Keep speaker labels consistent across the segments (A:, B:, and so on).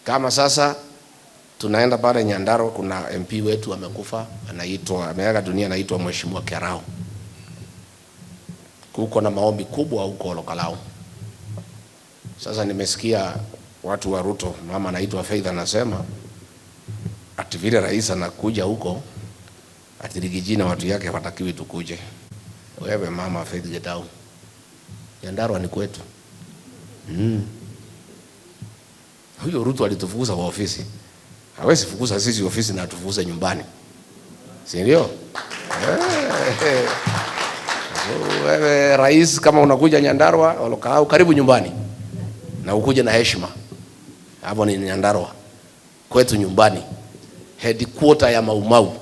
A: Kama sasa tunaenda pale Nyandarua, kuna MP wetu amekufa, ameaga dunia, anaitwa Mheshimiwa Kerao. Kuko na maombi kubwa huko Olokalao. Sasa nimesikia watu wa Ruto, mama anaitwa Faith anasema ati vile rais anakuja huko ati Rigiji na watu yake hawatakiwi tukuje. Wewe mama Faith Gitau, Nyandarua ni kwetu. Huyo Ruto alitufukuza kwa ofisi. Hawezi fukuza sisi ofisi na atufukuze nyumbani. Si ndio? So, wewe rais kama unakuja Nyandarua, Olokalao, karibu nyumbani. Na ukuje na heshima. Hapo ni Nyandarua. Kwetu nyumbani. Headquarter ya Mau Mau.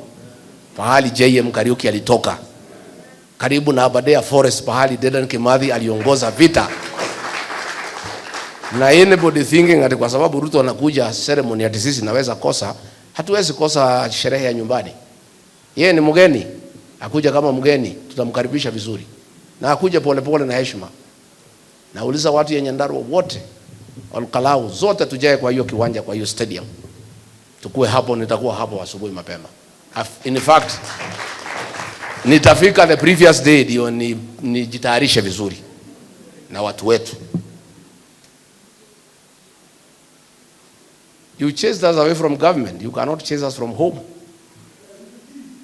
A: Pahali JM Kariuki alitoka. Karibu na Aberdare Forest, pahali Dedan Kimathi aliongoza vita. Na anybody thinking ati kwa sababu Ruto anakuja ceremony ati sisi naweza kosa, hatuwezi kosa sherehe ya nyumbani. Yeye ni mgeni, akuja kama mgeni, tutamkaribisha vizuri. Na akuja polepole na heshima. Nauliza watu ya Nyandarua wote, Olokalao zote tujae kwa hiyo kiwanja, kwa hiyo stadium. Tukue hapo, nitakuwa hapo asubuhi mapema. In fact, nitafika the previous day ndio nijitayarishe vizuri na watu wetu. You chased us away from government. You cannot chase us from home.